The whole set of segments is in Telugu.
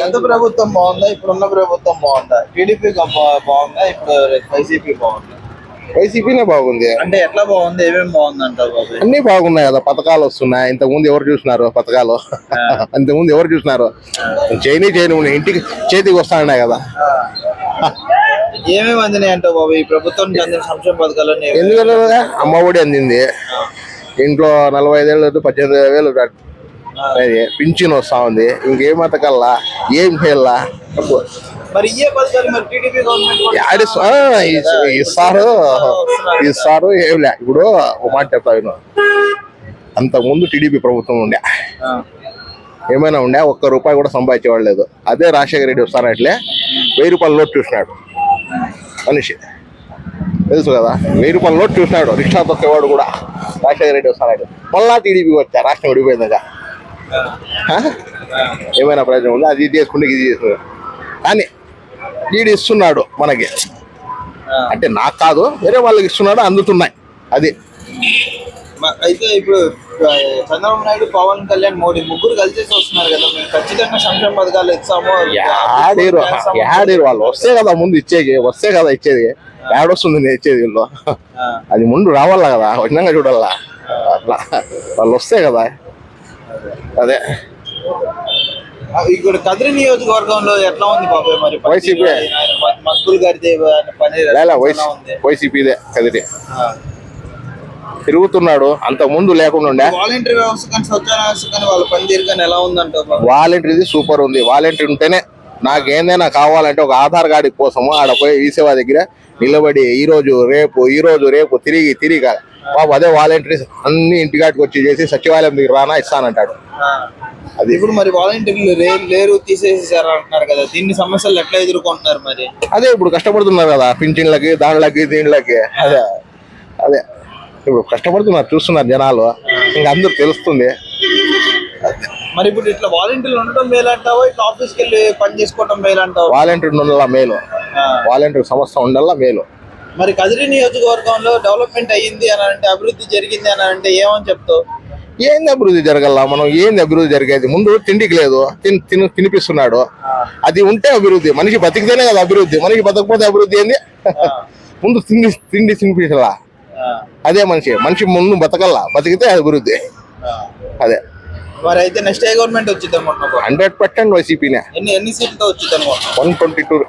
గత ప్రభుత్వం బాగుందా, ఇప్పుడున్న ప్రభుత్వం బాగుందా? టీడీపీ బాగుందా, ఇప్పుడు వైసీపీ బాగుందా? వైసీపీనే బాగుంది. అంటే ఎట్లా బాగుంది, ఏమేమి బాగుంది అంటారు బాబు? అన్ని బాగున్నాయి కదా, పథకాలు వస్తున్నాయి. ఇంతకుముందు ఎవరు చూసినారు పథకాలు? ఇంతకుముందు ఎవరు చూసినారు? చేయని ఇంటికి చేతికి వస్తున్నాయి కదా. ఏమేమి అందినాయి అంటావు బాబు ఈ ప్రభుత్వం నుంచి అందిన సంక్షేమ పథకాలు? ఎందుకంటే అమ్మఒడి అందింది, ఇంట్లో 45 ఏళ్ళు 18,000 పింఛన్ వస్తా ఉంది. ఇంకేం పథకాల్లా ఏం చేయాలా? మరి ఏ పథకాలు మరి టీడీపీ గవర్నమెంట్ ఇస్తారు ఏమిలే. ఇప్పుడు ఒక మాట చెప్తా విను, అంతకుముందు టీడీపీ ప్రభుత్వం ఉండే ఏమైనా ఉండే, ఒక్క రూపాయి కూడా సంపాదించేవాడు లేదు. అదే రాజశేఖర రెడ్డి వస్తానట్లే 1000 రూపాయల నోట్ చూసినాడు మనిషి, తెలుసు కదా. 1000 రూపాయల నోట్ చూసినాడు, రిక్షా తొక్కేవాడు కూడా రాజశేఖర రెడ్డి వస్తాడు. మళ్ళా టీడీపీ వచ్చా, రాష్ట్రం విడిపోయిందిగా. ఏమైనా ప్రయోజనం ఉందా? అది చేసుకుంటే ఇది చేసుకున్నాడు. కానీ వీడు ఇస్తున్నాడు మనకి, అంటే నాకు కాదు వేరే వాళ్ళకి ఇస్తున్నాడు, అందుతున్నాయి. అది అయితే ఇప్పుడు చంద్రబాబు నాయుడు, పవన్ కళ్యాణ్, మోడీ ముగ్గురు కలిసి వస్తున్నారు కదా, మేము ఖచ్చితంగా సంక్షేమ పథకాలు ఇస్తాము. యాడీరు వాళ్ళు వస్తే కదా ముందు ఇచ్చేది, వస్తే కదా ఇచ్చేది. ఏడొస్తుంది నేను ఇచ్చేది వీళ్ళు, అది ముందు రావాలా కదా, వచ్చినాక చూడాలా. అట్లా వాళ్ళు వస్తే కదా. అదే ఇక్కడ కదిరి నియోజకవర్గంలో ఎట్లా ఉంది బాబాయ్ మరి? వైసీపీ మక్కులు గారి వైసీపీదే కదిరి తిరుగుతున్నాడు. అంత ముందు లేకుండా వాలంటరీ వ్యవస్థ కానీ స్వచ్ఛంద వ్యవస్థ కానీ వాళ్ళ పనితీరు కానీ ఎలా ఉందంటారు? వాలంటరీది సూపర్ ఉంది. వాలంటరీ ఉంటేనే నాకేందైనా కావాలంటే ఒక ఆధార్ కార్డు కోసము ఆడ పోయి ఈ సేవ దగ్గర నిలబడి ఈ రోజు రేపు తిరిగి బాబు అదే వాలంటీర్స్ అన్ని ఇంటికాటికి వచ్చి చేసి సచివాలయం దగ్గర రానా ఇస్తానంటాడు. అది ఇప్పుడు మరి వాలంటీర్లు లేరు, తీసేసారు అంటున్నారు కదా, దీన్ని సమస్యలు ఎట్లా ఎదుర్కొంటున్నారు మరి? అదే ఇప్పుడు కష్టపడుతున్నారు కదా, పింఛన్లకి దీనిలకి. అదే ఇప్పుడు కష్టపడుతున్నారు, చూస్తున్నారు జనాలు, ఇంకా అందరూ తెలుస్తుంది. మరి ఇప్పుడు ఇట్లా వాలంటీర్లు ఉండటం మేలంటావా, ఇట్లా ఆఫీస్కి వెళ్ళి పని చేసుకోవడం మేలంటావా? వాలంటీర్ ఉండాలా మేలు, వాలంటీర్ సంస్థ ఉండాలా మేలు. మరి కదిరి నియోజకవర్గంలో డెవలప్మెంట్ అయ్యింది అని అంటే, అభివృద్ధి జరిగింది అని అంటే ఏమని చెప్తావు? ఏంది అభివృద్ధి జరగల? మనం ఏంది అభివృద్ధి జరిగేది? ముందు తిండికి లేదు, తినిపిస్తున్నాడు. అది ఉంటే అభివృద్ధి. మనిషి బతికితేనే కదా అభివృద్ధి, మనిషి బతకపోతే అభివృద్ధి ఏంది? ముందు తిండి తినిపించాలా, అదే మనిషి ముందు బతకల్లా, బతికితే అభివృద్ధి. అదే మరి అయితే నెక్స్ట్ ఏ గవర్నమెంట్ వచ్చింది అనుకుంటున్నావు? 100% వైసీపీనే. ఎన్ని సీట్లతో వచ్చింది అనుకుంటున్నావు? 122.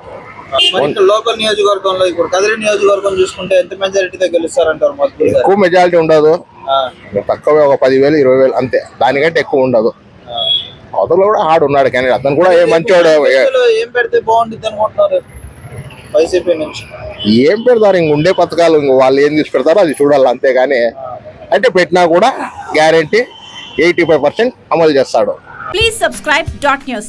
లోకల్ నియోజకవర్గంలో ఇప్పుడు కదిరి నియోజకవర్గం చూసుకుంటే ఎంత మెజారిటీతో గెలుస్తారంటారు? ఎక్కువ మెజారిటీ ఉండదు, తక్కువ ఒక 10,000 20,000 అంతే, దానికంటే ఎక్కువ ఉండదు. అవతల కూడా హార్డ్ ఉన్నాడు కానీ అతను కూడా మంచివాడు. ఏం పెడితే బాగుంటుంది అనుకుంటున్నారు వైసీపీ నుంచి? ఏం పెడతారు? ఇంక ఉండే పథకాలు ఇంక వాళ్ళు ఏం తీసి పెడతారో అది చూడాలి, అంతేగాని అంటే పెట్టినా కూడా గ్యారంటీ 85% అమలు చేస్తాడు. Please subscribe .news.